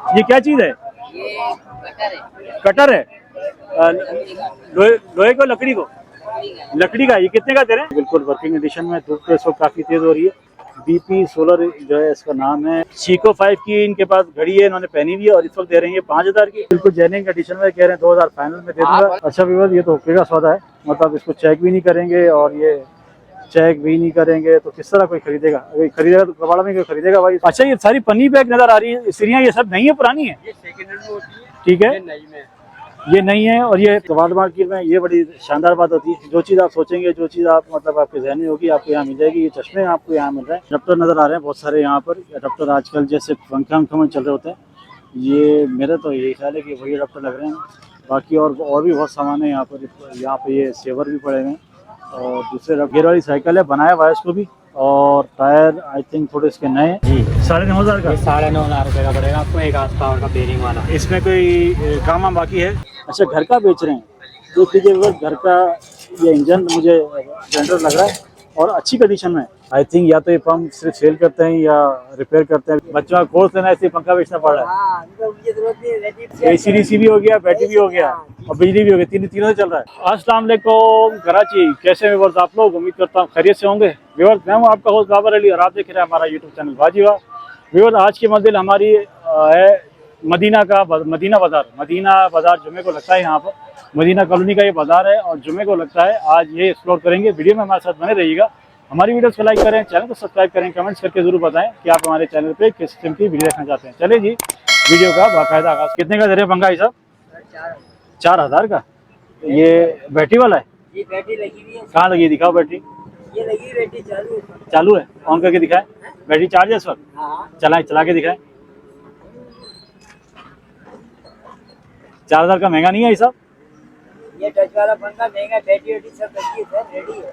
ये क्या चीज है? ये कटर है। कटर है? लोहे को, लकड़ी को? लकड़ी का। ये कितने का दे रहे हैं? बिल्कुल वर्किंग एडिशन में। धूप तो इस वक्त काफी तेज हो रही है। बीपी सोलर जो है इसका नाम है। सीको 5 की इनके पास घड़ी है, इन्होंने पहनी हुई है और इस वक्त दे रहे हैं 5000 की। बिल्कुल जेन्युइन कंडीशन में कह रहे हैं 2000 फाइनल में दे दूंगा। अच्छा विवाद, ये तो हुक्के का सौदा है, मतलब इसको चेक भी नहीं करेंगे और ये चेक भी नहीं करेंगे तो किस तरह कोई खरीदेगा? अगर खरीदेगा तो कबाड़ा में कोई खरीदेगा भाई। अच्छा, ये सारी पन्नी बैग नजर आ रही है, सीढ़ियाँ ये सब नई है पुरानी है? ठीक है, ये नहीं है। और ये कबाड़ मार्केट में ये बड़ी शानदार बात होती है, जो चीज़ आप सोचेंगे, जो चीज़ आप मतलब आपके जहन में होगी आपको यहाँ मिल जाएगी। ये चश्मे आपको यहाँ मिल रहे हैं। अडप्टर नजर आ रहे हैं बहुत सारे यहाँ पर। अडप्टर आजकल जैसे पंखा में चल रहे होते हैं, ये मेरा तो यही ख्याल है कि वही अडप्टर लग रहे हैं। बाकी और भी बहुत सामान है यहाँ पर। यहाँ पे ये सेवर भी पड़े हुए हैं और दूसरे गियर वाली साइकिल है, बनाया हुआ है इसको भी। और टायर आई थिंक थोड़े इसके नए हैं जी। 9,500 का? 9,500 रुपये का पड़ेगा आपको, एक हाथ पावर का बेरिंग वाला। इसमें कोई काम बाकी है? अच्छा, घर का बेच रहे हैं। देख लीजिए घर का ये इंजन मुझे जनरल लग रहा है और अच्छी कंडीशन में। आई थिंक या तो ये पंप सिर्फ सेल करते हैं या रिपेयर करते हैं। बच्चों का कोर्स लेना है इसलिए पंखा बेचना पड़ रहा है। AC/DC भी हो गया, बैटरी भी हो गया और बिजली भी हो गई, तीनों से चल रहा है। अस्सलाम वालेकुम कराची, कैसे व्यूअर्स आप लोग? उम्मीद करता हूँ खैरियत से होंगे। व्यूअर्स, मैं हूँ आपका होस्ट बाबर अली और आप देख रहे हैं हमारा यूट्यूब चैनल वाजिवा। व्यूअर्स, आज की मंजिल हमारी है मदीना बाजार जुमे को लगता है यहाँ पर। मदीना कॉलोनी का ये बाजार है और जुमे को लगता है। आज ये एक्सप्लोर करेंगे। वीडियो में हमारे साथ बने रहिएगा। हमारी वीडियोस को लाइक करें, चैनल को सब्सक्राइब करें, कमेंट्स करके जरूर बताएं कि आप हमारे चैनल पे किस किस्म की वीडियो देखना चाहते हैं। चलिए जी, वीडियो का बाकायदा आगाज। कितने का दे रहे हैं पंखा साहब? 4000 का। ये बैटरी वाला है? ये बैटरी लगी हुई है। कहाँ लगी है? दिखाओ बैटरी। ये लगी बैटरी चालू है? ऑन करके दिखाएं। बैटरी चार्ज है इस वक्त? हाँ। चला के दिखाएं। 4000 का महंगा नहीं है साहब? ये टच वाला पंखा महंगा, बैटरी सब लगी है, रेडी है।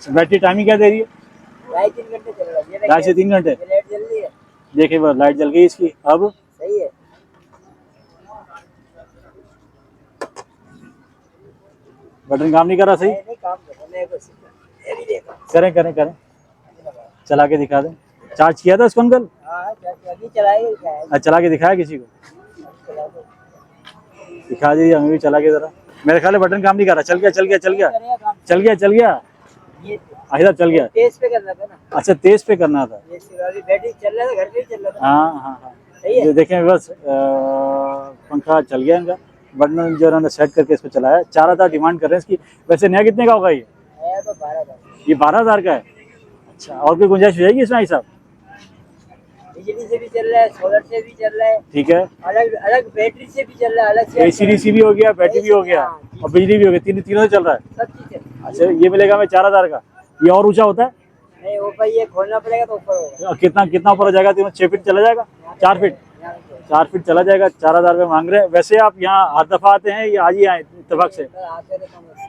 बैटरी टाइमिंग क्या दे रही है? 2.5-3 घंटे चल रहा है। 2.5 से 3 घंटे? लाइट जल रही है। देखिए बस लाइट जल गई इसकी। अब सही है। बटन काम नहीं कर रहा? सही नहीं काम कर रहा। मैं बस ये भी देखो। करें चला के दिखा दें। चार्ज किया था इसको अंकल? हाँ, अभी चलाएगा। चला के दिखाया किसी को? दिखा दीजिए हमें भी चला के जरा। मेरे ख्याल में बटन काम नहीं कर रहा। चल गया अच्छा, चल गया। तेज पे करना था ना? अच्छा, तेज पे करना था। बैटरी चल रहा था, घर पे चल रहा था। हाँ। सही है। ये देखें बस पंखा चल गया इनका। बटन जो उन्होंने सेट करके इसको चलाया। 4000 डिमांड कर रहे हैं इसकी। वैसे नया कितने का होगा ये? तो 12,000। ये 12,000 का है। अच्छा, और कोई गुंजाइश हो जाएगी इसमें साहब? बिजली से भी चल रहा है, सोलर से भी चल रहा है। ठीक है। अलग बैटरी से भी चल रहा है, अलग से। AC/DC भी हो गया, बैटरी भी हो गया और बिजली भी हो गई, तीनों से चल रहा है। सब चीजें। अच्छा, ये मिलेगा हमें 4000 का। ये और ऊंचा होता है? नहीं, ऊपर ये खोलना पड़ेगा तो ऊपर होगा। कितना ऊपर हो जाएगा? 6 फीट चला जाएगा? 4 फीट? 4 फीट चला जाएगा। 4000 रुपये मांग रहे हैं। वैसे आप यहाँ हर दफा आते हैं या आज ही आए इत्तेफाक से?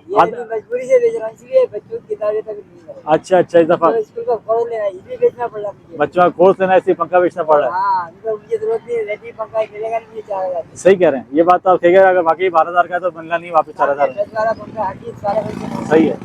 मजबूरी से बेच रहा हूँ, इसलिए बच्चों की किताबें तक नहीं। अच्छा, इस दफा स्कूल का खोल लेना, इसलिए बेचना पड़ रहा है। बच्चों का कोर्स लेना है इसलिए पंखा बेचना पड़ रहा है। हाँ, मुझे जरूरत नहीं है, रेडी पंखा मिलेगा नहीं। 4000 सही कह रहे हैं, ये बात तो आप सही कह रहे हैं। अगर बाकी 12,000 का तो बनना नहीं वापस 4000। सही है।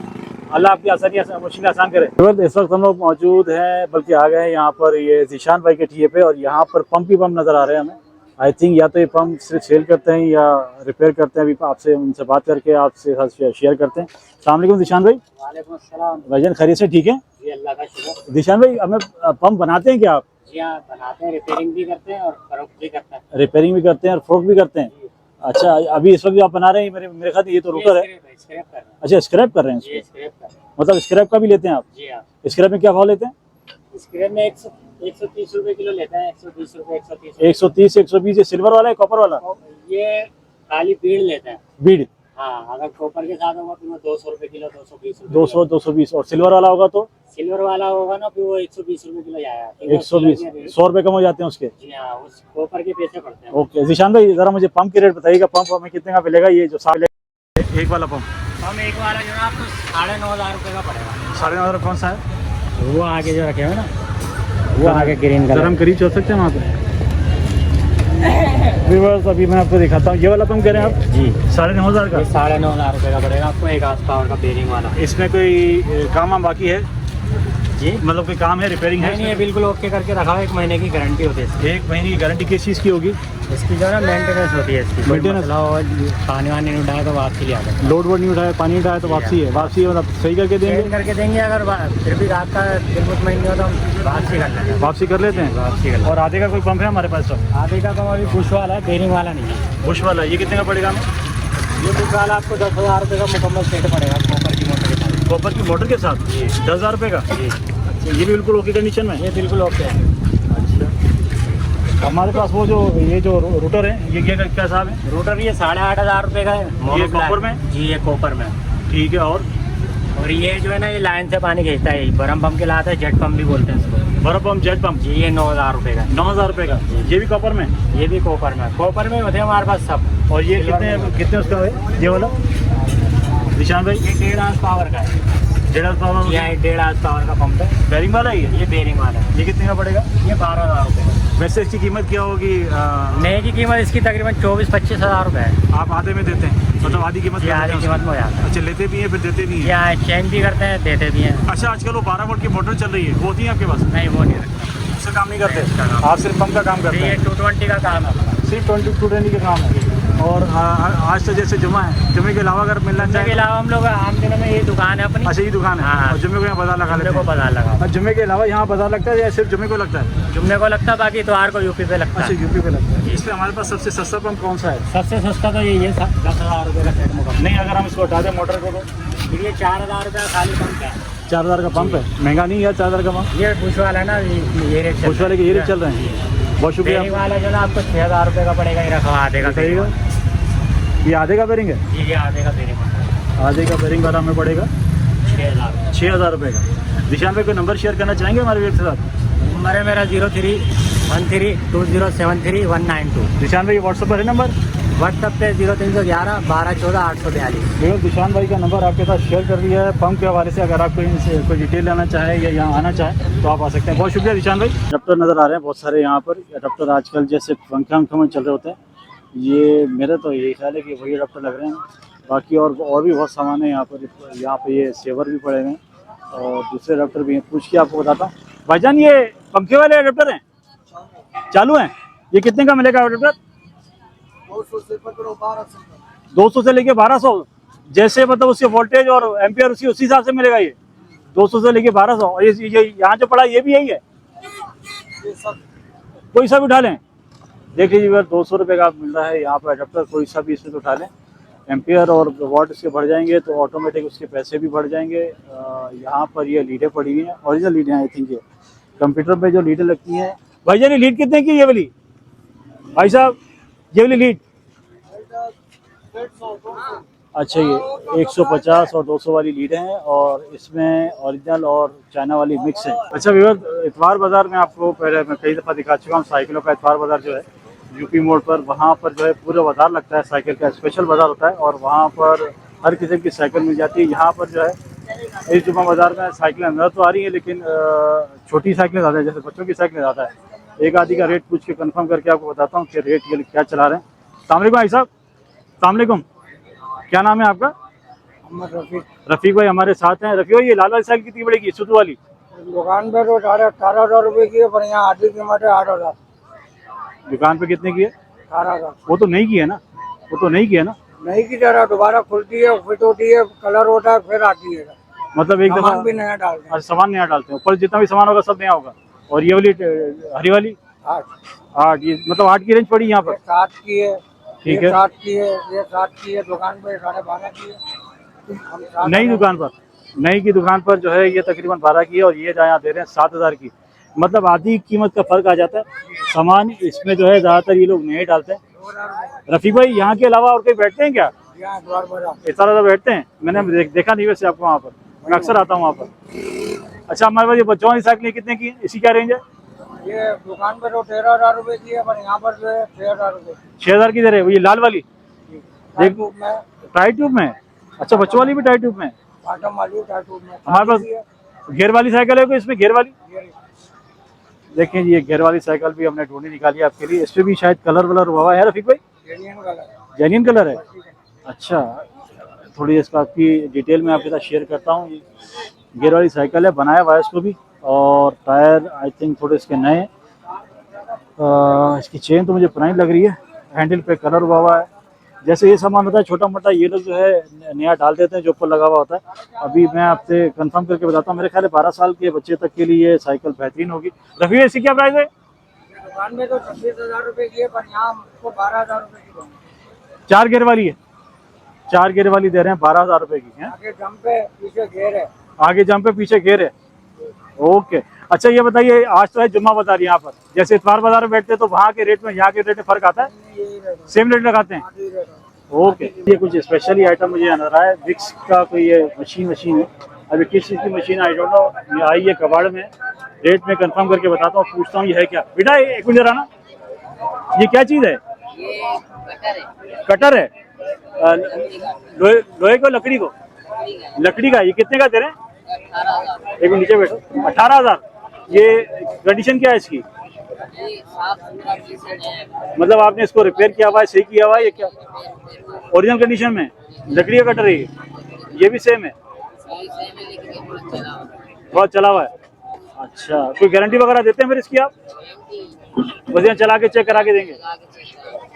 अल्लाह आपकी आसानी मुश्किल आसान करे। इस वक्त हम लोग मौजूद हैं, बल्कि आ गए हैं यहाँ पर ये ज़ीशान भाई के ठिए पे और यहाँ पर पंप ही पंप नज़र आ रहे हैं हमें। आई थिंक या तो ये पंप सिर्फ सेल करते हैं या रिपेयर करते हैं। अभी आपसे उनसे बात करके आपसे शेयर करते हैं। अस्सलाम वालेकुम ज़ीशान भाई। वालेकुम अस्सलाम। भाईजान खैरियत से? ठीक है जी, अल्लाह का शुक्र। ज़ीशान भाई, हमें पंप बनाते हैं क्या आप? जी हाँ, बनाते हैं, रिपेयरिंग भी करते हैं और फरोख्त भी करते हैं। रिपेयरिंग भी करते हैं और फरोख्त भी करते हैं? अच्छा, अभी इस वक्त जो आप बना रहे हैं मेरे ख्याल ये तो रोटर है। अच्छा, स्क्रैप कर रहे हैं इसको? मतलब स्क्रैप का भी लेते हैं आप? जी हाँ। स्क्रैप में क्या भाव लेते हैं? स्क्रैप में 130 रुपए किलो लेते हैं। 120 रुपए 130 120। ये सिल्वर वाला है कॉपर वाला? ये खाली बीड़ लेते हैं। बीड़? हाँ, अगर कॉपर के साथ होगा फिर वो 200 रुपए किलो, 220 रुपए। 200 220। और सिल्वर वाला होगा तो? सिल्वर वाला होगा ना फिर वो 120 रुपए किलो आया। 120। 100 रुपए कम हो जाते हैं उसके? जी हाँ, उस कॉपर के पैसे पड़ते हैं। ओके ज़ीशान भाई, जरा मुझे पंप की रेट बताइएगा। पंप हमें कितने का मिलेगा? ये जो एक वाला पंप? हम एक वाला जो है आपको 9,500 रुपए का पड़ेगा। 9,500? कौन सा है वो आगे जो रखे हुए ना, वो आगे ग्रीन कलर। हम करीब चल सकते हैं वहाँ पे? व्यूअर्स, अभी मैं आपको दिखाता हूँ। ये वाला पंप कह रहे हैं आप? जी। 9,500 का? 9,500 रुपए का पड़ेगा आपको, एक हाथ पावर का बेरिंग वाला। इसमें कोई काम बाकी है? जी मतलब कोई काम है, रिपेयरिंग नहीं, ये है? बिल्कुल ओके करके रखा है। 1 महीने की गारंटी होती है इसकी। 1 महीने की गारंटी किस चीज़ की होगी? इसकी जो है ना मेंटेनेंस होती है इसकी। कोई Maintenance? मसला हो, पानी वानी नहीं उठाया तो वापसी ले आता है। लोड वोड नहीं उठाया, पानी उठाया तो वापसी है? वापसी मतलब सही करके चेंज देंगे? करके देंगे। अगर फिर भी रात का दिल मुतमईन नहीं हो तो हम वापसी कर लेंगे। वापसी कर लेते हैं। वापसी कर लेंगे। और आधे का कोई पंप है हमारे पास? सब आधे का तो अभी बुश वाला है, बेरिंग वाला नहीं है। बुश वाला, ये कितने का पड़ेगा हमें? ये बुश वाला आपको 10,000 रुपये का मुकम्मल सेट पड़ेगा कॉपर की मोटर के साथ। कॉपर की मोटर के साथ 10,000 रुपये का? जी, अच्छा, ये भी बिल्कुल ओके कंडीशन में है? ये बिल्कुल ओके है। अच्छा, हमारे पास वो जो ये जो रूटर है, ये क्या साहब है? रोटर ये 8,500 रुपये का है। ये कॉपर में? जी, ये कॉपर में। ठीक है। और ये जो है ना, ये लाइन से पानी खींचता है। बरम पंप के लाता है, जेट पंप भी बोलते हैं इसको। बर्फ पंप, जेट पंप? जी, ये 9,000 रुपये का। 9,000 रुपये का? ये भी कॉपर में? ये भी कॉपर में। कॉपर में होते हैं हमारे पास सब। और ये कितने उसका है ये वाला निशान भाई? ये 1.5 पावर का है। 1.5 पावर? ये 1.5 पावर का पंप है। बेरिंग वाला ही है? ये बेरिंग वाला है। ये कितने का पड़ेगा? ये 12,000 रुपये का। वैसे इसकी कीमत क्या होगी? नए की कीमत इसकी तकरीबन 24-25 हज़ार रुपये है। आप आधे में देते हैं, मतलब आधी कीमत ये में आधी देते हैं कीमत में हो जाता है। अच्छा, लेते भी हैं फिर देते भी हैं? या एक्सचेंज भी करते हैं, देते भी हैं। अच्छा, आजकल वो 12 वोल्ट की मोटर चल रही है, वो होती है आपके पास? नहीं, वो नहीं रखता। उससे काम नहीं करते? इसका काम। आप सिर्फ पंप का काम करते ये हैं? 220 का काम है। सिर्फ 22 का काम है। और आज तो जैसे जुमा है, जुमे के अलावा अगर मिलना इसके चाहे? अलावा हम लोग आम दिनों में ये दुकान है अपनी। अच्छा, ये दुकान है। हाँ। और जुमे को यहाँ बाजार लगा लेते जुम्मे को हैं? बाजार लगा। और जुमे के अलावा यहाँ बाजार लगता है या सिर्फ जुमे को लगता है? जुम्मे को लगता है, बाकी इतवार को यूपी पे लगता अच्छा, है। यूपी पे लगता है। इसमें हमारे पास सबसे सस्ता पंप कौन सा है? सबसे सस्ता तो यही है, 10,000 रुपये का सेट मुकम्मल। नहीं, अगर हम इसको हटा दें मोटर को तो? ये 4,000 रुपये खाली पंप है। 4,000 का पंप है? महंगा नहीं है 4,000 का पंप? ये बुश वाला है ना, ये रेट बुश वाले के ये रेट चल रहे हैं? बहुत शुक्रिया। बेरिंग वाला जो ना आपको 6,000 रुपये का पड़ेगा। ये रखा आधे का बेरिंग वाला। ये आधे का बेरिंग है? जी, ये आधे का बेरिंग वाला। आधे का बेरिंग वाला हमें पड़ेगा 6,000। 6,000 रुपये का। निशान भाई, कोई नंबर शेयर करना चाहेंगे हमारे व्यक्ति के साथ? नंबर है मेरा 03132073 192। निशान भाई, व्हाट्सएप पर है नंबर? व्हाट्सअप पे 0311 1214 842। केवल निशान भाई का नंबर आपके साथ शेयर कर दिया है पंप के हवाले से। अगर आपको इनसे कोई डिटेल लेना चाहे या यहाँ आना चाहे तो आप आ सकते हैं। बहुत शुक्रिया निशान भाई। अडप्टर नज़र आ रहे हैं बहुत सारे यहाँ पर। अडप्टर आजकल जैसे पंखा में चल रहे होते हैं, ये मेरा तो यही ख्याल है कि वही अडप्टर लग रहे हैं। बाकी और भी बहुत सामान है यहाँ पर। यहाँ पे ये सेवर भी पड़े हुए हैं और दूसरे अडप्टर भी हैं। पूछ के आपको बताता हूँ। भाईजान, ये पंखे वाले अडप्टर हैं? चालू हैं? ये कितने का मिलेगा अडप्टर? 200 से लेके 1200? जैसे मतलब उसके वोल्टेज और एम्पियर उसी हिसाब से मिलेगा? ये 200 से लेके 1200। और ये यहाँ जो पड़ा ये भी यही है? कोई सा भी उठा लें? देख लीजिए, 200 रुपये का मिल रहा है यहाँ पर अडप्टर। कोई सा भी इसमें तो उठा लें। एम्पियर और वॉट इसके बढ़ जाएंगे तो ऑटोमेटिक उसके पैसे भी बढ़ जाएंगे। यहाँ पर ये लीडें पड़ी हुई हैं, ओरिजिनल लीडें आई थिंक। ये कंप्यूटर पे जो लीडें लगती हैं। भाईजान, ये लीड कितने की ये वाली? भाई साहब, ये वाली लीड? अच्छा, ये 150 और 200 वाली लीडें हैं और इसमें ओरिजिनल और चाइना वाली मिक्स है। अच्छा व्यूअर, इतवार बाज़ार में आपको पहले मैं कई दफ़ा दिखा चुका हूँ। साइकिलों का इतवार बाज़ार जो है यूपी मोड़ पर, वहाँ पर जो है पूरा बाज़ार लगता है। साइकिल का स्पेशल बाज़ार होता है और वहाँ पर हर किस्म की साइकिल मिल जाती है। यहाँ पर जो है इस जुम्मा बाज़ार में साइकिलें अंदर तो आ रही हैं, लेकिन छोटी साइकिलें ज़्यादा है, जैसे बच्चों की साइकिलें ज़्यादा है। एक आदि का रेट पूछ के कंफर्म करके आपको बताता हूँ कि रेट ये क्या चला रहे हैं। अस्सलाम वालेकुम भाई साहब। अस्सलाम वालेकुम, क्या नाम है आपका? रफ़ीक भाई हमारे साथ हैं। रफ़ीक भाई, ये लाल वाली साइकिल कितनी पड़ेगी, सुतू वाली? दुकान पे तो 18,000 रुपए की है, पर यहाँ आधी कीमत है 8,000। दुकान पे कितने की है? 18,000। वो तो नहीं की है ना? वो तो नहीं की है ना? नहीं की तरह दोबारा खुलती है, फिट होती है, कलर होता है, फिर आती है। मतलब एक दफ़ा सामान भी नया डालते हैं। सामान नया डालते हैं, ऊपर जितना भी सामान होगा सब नया होगा। और ये वाली हरी वाली 8, ये मतलब 8 की रेंज पड़ी यहाँ पर? 7 की है, ठीक है। 7 की है, ये 7 की है। दुकान पे 12.5 की है। नई दुकान पर, नई की दुकान पर जो है ये तकरीबन 12 की है और ये यहाँ दे रहे हैं 7,000 की। मतलब आधी कीमत का फर्क आ जाता है। सामान इसमें जो है ज़्यादातर ये लोग नए डालते हैं। रफ़ीक भाई, यहाँ के अलावा और कोई बैठते हैं क्या? इस तरह बैठते हैं? मैंने देखा नहीं वैसे आपको वहाँ पर। मैं अक्सर आता हूँ वहाँ पर। अच्छा, हमारे पास ये बच्चों वाली साइकिल कितने की है? इसी क्या रेंज है? ये दुकान पे तो 13,000 रुपए की है, पर यहाँ पर जो है 6,000 रुपए। 6,000 की दे रहे हैं? ये लाल वाली टाइट ट्यूब में। टाइट ट्यूब में? अच्छा, बच्चों वाली भी टाइट ट्यूब में? बॉटम वाली टाइट ट्यूब में। हमारे पास गियर वाली साइकिल है कोई इसमें? गियर वाली देखें, ये गियर वाली साइकिल भी हमने ढूंढी निकाली है आपके लिए। इस पे भी शायद कलर वलर हुआ है रफ़ीक भाई? जेन्युइन कलर है? अच्छा, थोड़ी इसका आपकी डिटेल में आपके साथ शेयर करता हूँ। गियर वाली साइकिल है, बनाया हुआ है इसको भी और टायर आई थिंक थोड़े इसके नए हैं। इसकी चेन तो मुझे पुरानी लग रही है, हैंडल पे कलर हुआ हुआ है। जैसे ये सामान होता है छोटा मोटा ये लोग जो है नया डाल देते हैं जो ऊपर लगा हुआ होता है। अभी मैं आपसे कंफर्म करके बताता हूँ, मेरे ख्याल है 12 साल के बच्चे तक के लिए ये साइकिल बेहतरीन होगी। रफी इसकी क्या प्राइस है? दुकान में तो 26,000 रुपए की है, पर यहाँ हमको 12,000 रुपए की दूंगा। 4 गियर वाली है, 4 गियर वाली दे रहे हैं 12,000 रुपए की है। आगे जंप है, पीछे घेर है। आगे जंप पे पीछे घेर है। ओके, अच्छा ये बताइए, आज तो है जुम्मा बाजार यहाँ पर, जैसे इतवार बाजार में बैठते तो वहाँ के रेट में यहाँ के रेट में फर्क आता है? यही रेट है, सेम रेट लगाते हैं? आधी रेट है। ओके, ये कुछ स्पेशली आइटम मुझे नजर आया है। विक्स का कोई ये मशीन है, अभी किस चीज़ की मशीन आई डोंट नो। ये आई है कबाड़ में, रेट में कंफर्म करके बताता हूँ, पूछता हूँ ये है क्या। बेटा एक मिनट जरा ना, ये क्या चीज़ है? ये कटर है। कटर है? लोहे को लकड़ी को? लकड़ी का। ये कितने का दे रहे हैं? 18,000। एक मिनट नीचे बैठो। 18,000। ये कंडीशन क्या है इसकी? ये साफ सुथरा कंडीशन है। मतलब आपने इसको रिपेयर किया हुआ है, सही किया हुआ है, ये क्या ओरिजिनल कंडीशन में लकड़ी का कटर है? ये भी सेम है? सही सेम है, लेकिन ये बहुत चला हुआ है। बहुत चला हुआ है। अच्छा, कोई गारंटी वगैरह देते हैं फिर इसकी आप? बस यहाँ चला के चेक करा के देंगे?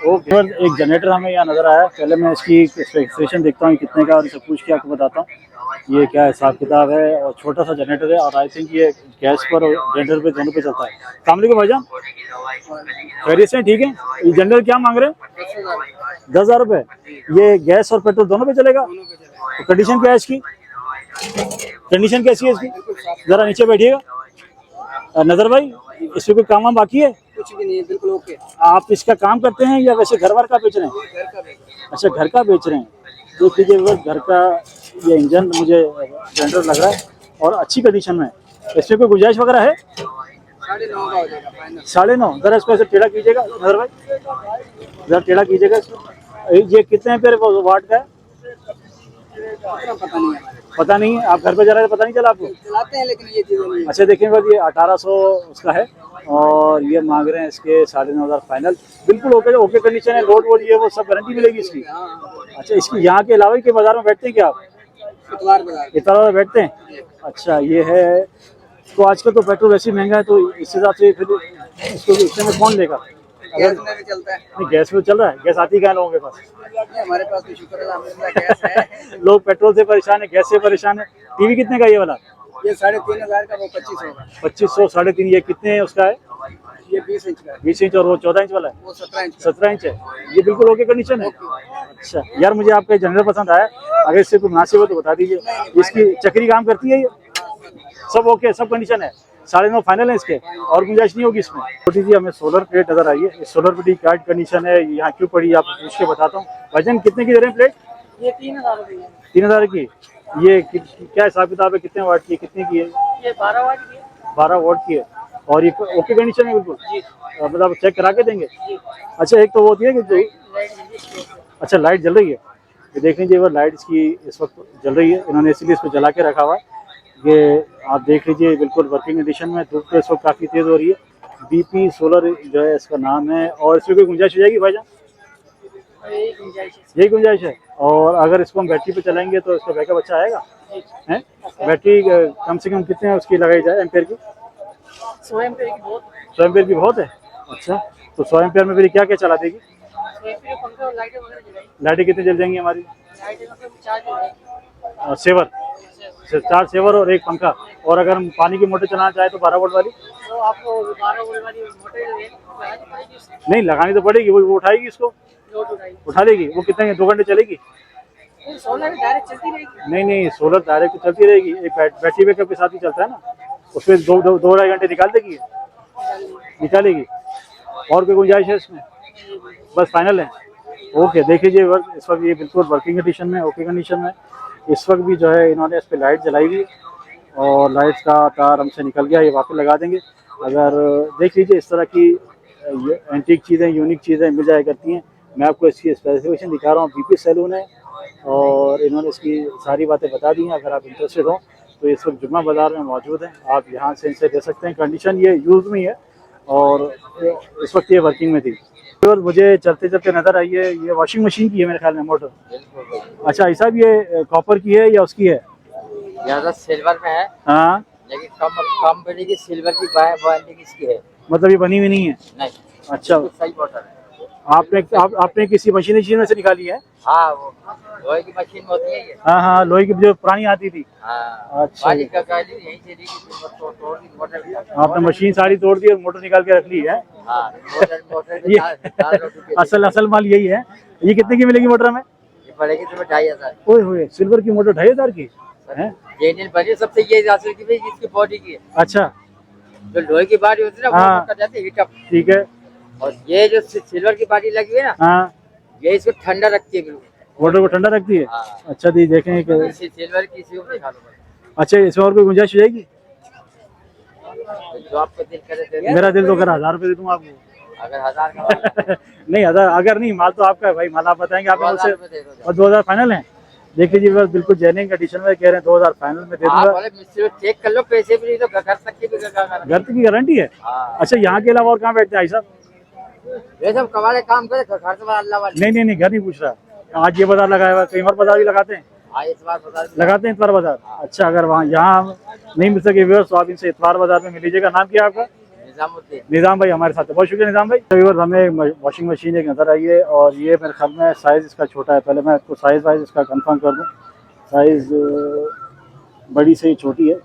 ओके। एक जनरेटर हमें यहाँ नज़र आया, पहले मैं इसकी स्पेसिफिकेशन देखता हूँ कितने का और सब कुछ क्या आपको बताता हूँ ये क्या हिसाब किताब है। और छोटा सा जनरेटर है और आई थिंक ये गैस पर और जनरेटर पे दोनों पे चलता है। अस्सलाम वालेकुम भाईजान, खैरियत से? ठीक है। ये जनरेटर क्या मांग रहे हैं? 10,000 रुपये। ये गैस और पेट्रोल दोनों पे चलेगा? तो कंडीशन क्या है इसकी? कंडीशन कैसी है इसकी? ज़रा नीचे बैठिएगा। नजर भाई, इसमें कोई काम बाकी है? कुछ भी नहीं है, बिल्कुल ओके। आप इसका काम करते हैं या वैसे घर वार का बेच रहे हैं? घर का बेच। अच्छा, घर का बेच रहे हैं। देख लीजिए वो घर का ये इंजन मुझे जनरेटर लग रहा है और अच्छी कंडीशन में। इसमें कोई गुंजाइश वगैरह है? 9.5 का हो जाएगा फाइनल। 9.5। जरा इसको ऐसे टेढ़ा कीजिएगा नजर भाई, जरा टेढ़ा कीजिएगा इसको। ये कितने एम्पीयर वाट का है? पता नहीं है, पता नहीं है। आप घर पे जा रहे थे, पता नहीं चला आपको? चलाते हैं लेकिन ये चीजें नहीं है। अच्छा, देखें बस ये 1800 उसका है और ये मांग रहे हैं इसके 9,500 फाइनल। बिल्कुल ओके, ओके कंडीशन है। लोड वोड ये वो सब गारंटी मिलेगी इसकी? अच्छा, इसकी यहाँ के अलावा के बाजार में बैठते हैं क्या आप? इतवार बाजार। इतना बैठते हैं? अच्छा, ये है। तो आजकल तो पेट्रोल वैसे ही महंगा है, तो इस हिसाब से फिर इसको इतने में कौन लेगा? गैस में भी चलता है। नहीं, गैस में चल रहा है। गैस आती क्या लोगों के पास? हमारे पास तो शुक्र है अल्हम्दुलिल्लाह गैस है। लोग पेट्रोल से परेशान है, गैस से परेशान है। टीवी कितने का ये वाला? ये 3,500 का, वो 2500 का। 2500, 3.5। ये कितने उसका है? ये 20 इंच का है। 20 इंच। और वो 14 इंच वाला है? वो 17 इंच का। 17 इंच है। ये बिल्कुल ओके कंडीशन है। अच्छा यार, मुझे आपका जनरल पसंद आया। अगर इससे कोई मुनासिब हो तो बता दीजिए। इसकी चक्री काम करती है ये? सब ओके, सब कंडीशन है। 9.5 फाइनल है इसके, और गुंजाइश नहीं होगी इसमें? छोटी जी हमें सोलर प्लेट नजर आई है। सोलर प्लेट क्या कंडीशन है, यहाँ क्यों पड़ी, आप पूछ के बताता हूँ। वजन कितने की दे रहे हैं प्लेट? ये 3,000 रुपये है। 3,000 की। ये क्या हिसाब किताब है, कितने वाट की है, कितने की है? ये 12 वाट की है। 12 वाट की है। और ये ओके कंडीशन है बिल्कुल? मतलब चेक करा के देंगे? अच्छा, एक तो वो होती है कि जो, अच्छा लाइट जल रही है, ये देख लीजिए वो लाइट इसकी इस वक्त जल रही है। इन्होंने इसीलिए इसको जला के रखा हुआ है। ये आप देख लीजिए बिल्कुल वर्किंग कंडीशन में। धूप तो इस वक्त काफ़ी तेज़ हो रही है। BP सोलर जो है इसका नाम है। और इसमें कोई गुंजाइश हो जाएगी भाईजान? यही गुंजाइश है। और अगर इसको हम बैटरी पे चलाएंगे तो इसका बैकअप अच्छा आएगा? है बैटरी कम से कम कितने उसकी लगाई जाए एम्पेयर की? 100 एम्पीयर की बहुत। 100 एम्पेयर की बहुत है। अच्छा, तो 100 एम्पेयर में फिर क्या क्या चला देगी? 100 एम्पीयर पंखा और लाइटें वगैरह जलाएगी। लाइटें कितनी जल जाएंगी हमारी? लाइटें मतलब 4 जलाएगी। सेवर, 4 सेवर और 1 पंखा। और अगर हम पानी की मोटर चलाना चाहे तो 12 वोल्ट वाली? तो आपको 12 वोल्ट वाली मोटर लगानी पड़ेगी उसकी। नहीं, लगानी तो पड़ेगी। वो उठाएगी इसको? लोड उठाएगी। उठा लेगी। वो कितने 2 घंटे चलेगी? सोलर डायरेक्ट चलती रहेगी। नहीं नहीं, सोलर डायरेक्ट चलती रहेगी। एक बैटरी बैकअप के साथ ही चलता है ना, उसमें 2-2.5 घंटे निकाल देगी, निकालेगी। और कोई गुंजाइश है इसमें? बस फाइनल है। ओके, देख लीजिए इस वक्त ये बिल्कुल वर्किंग कंडीशन में, ओके कंडीशन में। इस वक्त भी जो है इन्होंने इस पर लाइट जलाई हुई और लाइट का तार हमसे निकल गया, ये वापस लगा देंगे। अगर देख लीजिए इस तरह की एंटीक चीज़ें, यूनिक चीज़ें मिल जाया करती हैं। मैं आपको इसकी स्पेसिफिकेशन दिखा रहा हूँ। BP सैलून है और इन्होंने इसकी सारी बातें बता दी हैं। अगर आप इंटरेस्टेड हो तो इस वक्त जुम्मा बाज़ार में मौजूद हैं, आप यहाँ से इनसे ले सकते हैं। कंडीशन ये यूज़ में है और इस वक्त ये वर्किंग में थी। और मुझे चलते चलते नज़र आई है, ये वॉशिंग मशीन की है मेरे ख्याल में मोटर। अच्छा, ऐसा भी ये कॉपर की है या उसकी है? ज़्यादा सिल्वर में है। हाँ, लेकिन कम पड़ेगी। सिल्वर की वारंटी किसकी है? मतलब ये बनी हुई नहीं है? नहीं, अच्छा, कुछ सही मोटर है। आपने किसी मशीन में से निकाली है? हाँ, वो लोहे की मशीन में होती है ये। हाँ हाँ, लोहे की जो पुरानी आती थी। हाँ, अच्छा, बालिक का गाड़ी यहीं से ली थी, तोड़ दी मोटर भी। आपने मशीन सारी तोड़ दी और मोटर निकाल के रख ली है? हाँ, मोटर ये 4 रुपए असल माल यही है। ये कितने की मिलेगी मोटर में? ये पड़ेगी तुम्हें 2500। ओए होए, सिल्वर की मोटर 2500 की है? जेन्युइन बनी सबसे ये हासिल की भाई जिसकी बॉडी की है। अच्छा, जो लोहे की बॉडी होती है ना हाँ। वो कट जाती है हीटअप। ठीक है। और ये जो सिल्वर की बॉडी लगी हुई है ना, हाँ, ये इसको ठंडा रखती है बिल्कुल। मोटर को ठंडा रखती है। हाँ। अच्छा, दी देखें कि सिल्वर की इसी को निकालो बस। अच्छा, इसमें और कोई गुंजाइश हो जाएगी? जो आपको दिल करे दे दो। मेरा दिल तो कर 1000 रुपये दे दूंगा आपको। अगर 1000 का नहीं, 1000 अगर नहीं, माल तो आपका है भाई, माल आप बताएंगे। आपने 2000 मुझसे रुपए दे दो। और 2000 फाइनल है? देख लीजिए बस, बिल्कुल जेन्युइन कंडीशन में कह रहे हैं, 2000 फाइनल में दे आप दूंगा। बोले मिस्त्री को चेक कर लो, पैसे भी नहीं तो घर तक की भी घर की गारंटी है? हाँ। अच्छा, यहाँ के अलावा और कहाँ बैठते हैं भाई साहब? ये सब कबाड़े काम करे घर से बाहर अल्लाह वाले। नहीं, घर नहीं पूछ रहा। आज ये बाजार लगाया हुआ, कहीं और बाजार भी लगाते हैं? इस बार बता लगाते हैं इतवार बाजार। अच्छा, अगर वहाँ यहाँ नहीं मिल सके व्यूअर्स तो आप इनसे इतवार बाजार में मिल लीजिएगा। नाम क्या है आपका? निजामुद्दीन। निजाम भाई हमारे साथ है, बहुत शुक्रिया निजाम भाई। तो व्यूअर्स, हमें वॉशिंग मशीन एक नज़र आई है और ये मेरे ख्याल में साइज़ इसका छोटा है। पहले मैं आपको साइज़ वाइज इसका कंफर्म कर दूँ। साइज़ बड़ी से ही छोटी है,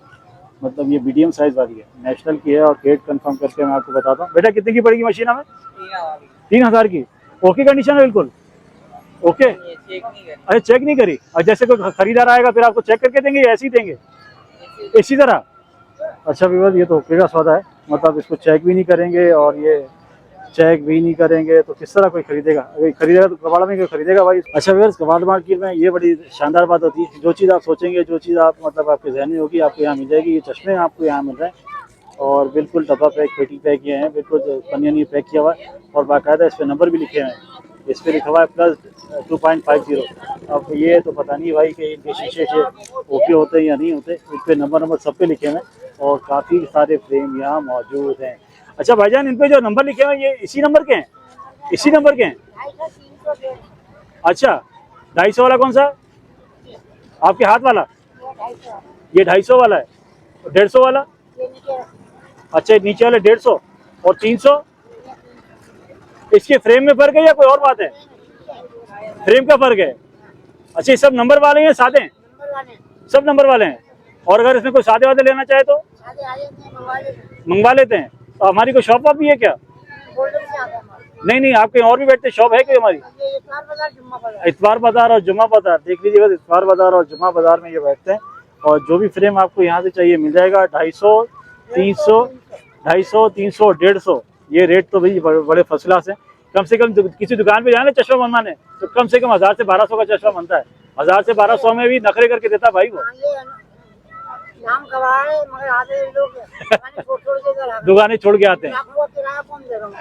मतलब ये मीडियम साइज़ वाली है, नेशनल की है। और डेट कंफर्म करके मैं आपको बताता हूँ। बेटा कितने की पड़ेगी मशीन हमें? 3000 की। ओके कंडीशन है बिल्कुल? ओके, अरे चेक नहीं करी? और जैसे कोई खरीदार आएगा फिर आपको चेक करके देंगे या ऐसे ही देंगे इसी तरह? अच्छा विवाद, ये तो ओके का सौदा है, मतलब इसको चेक भी नहीं करेंगे और ये चेक भी नहीं करेंगे तो किस तरह कोई खरीदेगा? अगर खरीदेगा तो कबाड़ में क्यों खरीदेगा भाई? अच्छा विवाद, कबाड़ मार्केट में ये बड़ी शानदार बात होती है, जो चीज़ आप सोचेंगे, जो चीज़ आप मतलब आपके जहन में होगी, आपको यहाँ मिल जाएगी। ये चश्मे आपको यहाँ मिल रहे हैं और बिल्कुल डब्बा पैक, पेटी पैक किए हैं, बिल्कुल पनिया नहीं पैक किया हुआ है और बाकायदा इस पर नंबर भी लिखे हुए हैं। इस पर लिखा हुआ है +2.50। अब ये तो पता नहीं भाई कि इनके शीशे से ओके होते हैं या नहीं होते। इस पर नंबर सब पे लिखे हुए हैं और काफ़ी सारे फ्रेम यहाँ मौजूद हैं। अच्छा भाईजान, इन पे जो नंबर लिखे हुए हैं ये इसी नंबर के हैं? इसी नंबर के हैं? अच्छा, 250 वाला कौन सा? आपके हाथ वाला? ये 250 वाला है। 150 वाला? अच्छा, नीचे वाले 150 और 300? इसके फ्रेम में फर्क है या कोई और बात है? फ्रेम का फर्क है। अच्छा, ये सब नंबर वाले हैं, सादे हैं? सब नंबर वाले हैं। और अगर इसमें कोई सादे वादे लेना चाहे तो मंगवा लेते हैं। तो हमारी कोई शॉप भी है क्या? नहीं, आप कहीं और भी बैठते, शॉप है क्या हमारी? इतवार बाजार और जुम्मा बाजार, देख लीजिए बस, इतवार बाजार और जुम्मा बाजार में ये बैठते हैं। और जो भी फ्रेम आपको यहाँ से चाहिए मिल जाएगा। 250, 300, 250, 300, 150, ये रेट तो भाई बड़े फसला से। कम से कम किसी दुकान पे जाए चश्मा बनवाने तो कम से कम 1000 से 1200 का चश्मा बनता है। 1000 से 1200 में भी नखरे करके देता भाई वो। नाम मगर आधे लोग दुकानें छोड़ के आते हैं।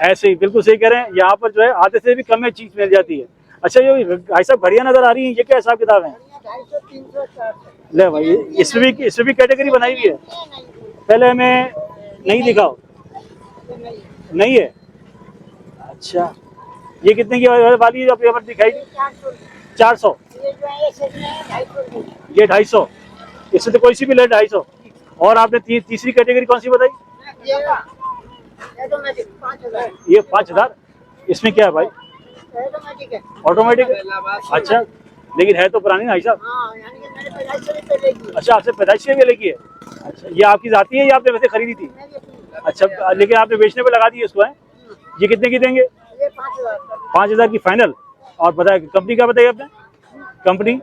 ऐसे ही बिल्कुल सही कह रहे हैं, यहाँ पर जो है आधे से भी कम में चीज मिल जाती है। अच्छा, ये भाई साहब घड़ियाँ नजर आ रही हैं, ये क्या हिसाब किताब है? 250, ले भाई, इसमें भी कैटेगरी बनाई हुई है? पहले हमें नहीं दिखाओ। नहीं है? अच्छा, ये कितने की वाली जो पेपर दिखाई? 400। ये 250, इससे तो कोई सी भी ले 250। और आपने तीसरी कैटेगरी कौन सी बताई? ये 5000। इसमें क्या है भाई? ऑटोमेटिक? अच्छा, लेकिन है तो पुरानी ना भाई साहब। अच्छा, आपसे 85 में लेगी है? अच्छा, ये आपकी जाती है या आपने वैसे खरीदी थी? अच्छा, लेकिन आपने बेचने पे लगा दी इसको है? ये कितने की देंगे? 5000 की फाइनल। और बताए कंपनी क्या बताइए आपने? कंपनी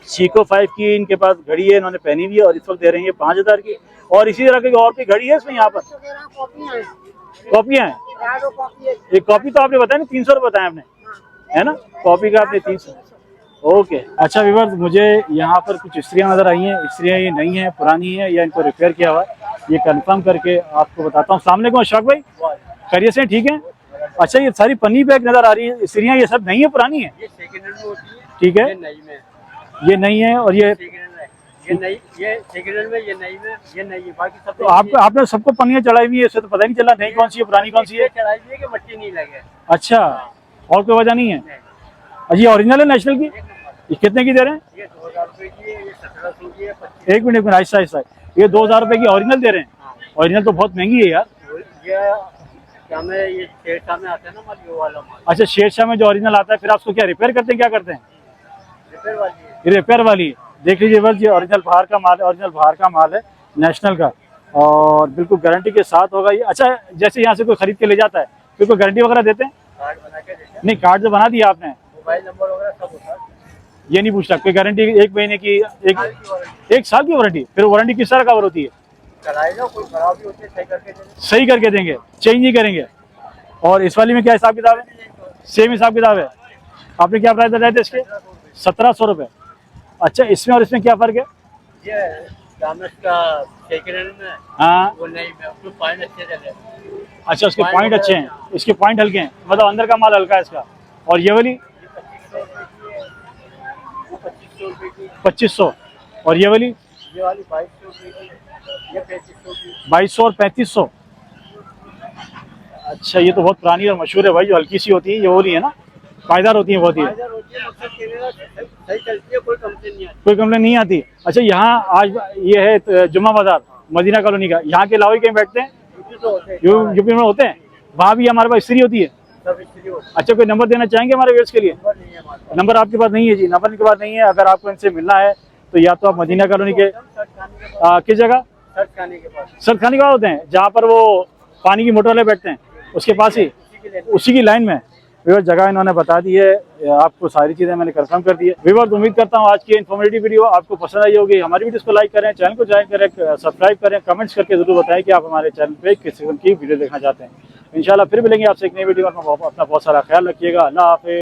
सीको 5 की इनके पास घड़ी है, इन्होंने पहनी हुई है और इस वक्त दे रही है 5000 की। और इसी तरह की और भी घड़ी है इसमें यहाँ पर? कॉपियाँ हैं? एक कॉपी तो आपने बताया ना 300 रुपये बताया आपने, है ना? कॉपी का आपने 300। ओके। अच्छा व्यूअर्स, मुझे यहाँ पर कुछ इस्त्रियाँ नजर आई हैं। इस्त्रियाँ ये नई हैं, पुरानी हैं या इनको रिपेयर किया हुआ है, ये कंफर्म करके आपको बताता हूँ। अस्सलाम वालेकुम अशरफ भाई, खैरियत से ठीक है? अच्छा, ये सारी पन्नी पैक नजर आ रही है इस्त्रियाँ, ये सब नई है पुरानी है? ठीक है, ये नई है और ये सेकंड में, ये नई है, बाकी सब तो आपने सबको पन्नियाँ चढ़ाई हुई है, इससे तो पता नहीं चला नई कौन सी है पुरानी कौन सी है। चढ़ाई हुई है कि मट्टी नहीं लगे। अच्छा, और कोई वजह नहीं है? अच्छा, ये ओरिजिनल है नेशनल की? ये कितने की दे रहे हैं? ये 2000 रुपए की है, ये 1700 की है। एक मिनट आहिस्ता आहिस्ता। ये 2000 रुपए की ओरिजिनल दे रहे हैं। ओरिजिनल तो बहुत महंगी है यार। ये क्या में ये शेरशाह में आता है ना माल, ये वाला माल अच्छा, शेरशाह में जो ओरिजिनल आता है, फिर आप उसको क्या रिपेयर करते हैं, क्या करते हैं? रिपेयर वाली है। ये रिपेयर वाली है। देख लीजिए बस, ये ओरिजिनल बाहर का माल है, ओरिजिनल बाहर का माल है, नेशनल का, और बिल्कुल गारंटी के साथ होगा ये। अच्छा, जैसे यहाँ से कोई खरीद के ले जाता है, फिर कोई गारंटी वगैरह देते हैं? कार्ड बना के देते हैं, नहीं, कार्ड जो बना दिया आपने, मोबाइल नंबर वगैरह सब होता है। ये नहीं पूछता कोई गारंटी 1 महीने की, एक साल की वारंटी? फिर वारंटी किस तरह कवर होती है? चलाएगा, कोई खराब भी होती है सही करके देंगे। सही करके देंगे, चेंज नहीं करेंगे। और इस वाली में क्या हिसाब किताब है? सेम हिसाब किताब है। आपने क्या प्राइस बताया था इसके? 1700 रुपये। अच्छा, इसमें और इसमें क्या फ़र्क है? ये डामस का सेकंड हैंड में, हाँ, वो नहीं में उसमें पॉइंट अच्छे चले। अच्छा, उसके पॉइंट अच्छे हैं, इसके पॉइंट हल्के हैं, मतलब अंदर का माल हल्का है इसका। और ये वाली 2500 रुपये की, 2500, और ये वाली ये वाली 2200 रुपये की, ये 3500 की। 2200 और 3500। अच्छा, ये तो बहुत पुरानी और मशहूर है भाई, जो हल्की सी होती है, ये वाली है ना, पायदार होती है बहुत ही। फायदा होती है, मकसद कहने का सही चलती है, कोई कंप्लेन नहीं आती। कोई कंप्लेन नहीं आती। अच्छा, यहाँ आज ये है जुम्मा बाजार मदीना कॉलोनी का, यहाँ के अलावा कहीं बैठते हैं? यूपी तो होते हैं, यूपी में होते हैं, वहाँ भी हमारे पास स्त्री होती है। सब इसलिए होते हैं। अच्छा, कोई नंबर देना चाहेंगे हमारे व्यूअर्स के लिए? नंबर नहीं है हमारे पास। नंबर आपके पास नहीं है जी? नंबर के पास नहीं है। अगर आपको इनसे मिलना है तो या तो आप मदीना कॉलोनी के सर्च खाने के पास, किस जगह? सर्च खाने के पास, सर खाने के बाद होते हैं, जहाँ पर वो पानी की मोटर वाले बैठते हैं, उसके पास ही, उसी की लाइन में। व्यूअर जगह इन्होंने बता दी है, आपको सारी चीज़ें मैंने कंफर्म कर दी है। व्यूअर, उम्मीद करता हूँ आज की इन्फॉर्मेटिव वीडियो आपको पसंद आई होगी। हमारी वीडियोस को लाइक करें, चैनल को ज्वाइन करें, सब्सक्राइब करें, कमेंट्स करके जरूर बताएं कि आप हमारे चैनल पे किस किस्म की वीडियो देखना चाहते हैं। इंशाल्लाह फिर मिलेंगे आपसे एक नई वीडियो में। अपना बहुत सारा ख्याल रखिएगा। अल्लाह हाफिज़।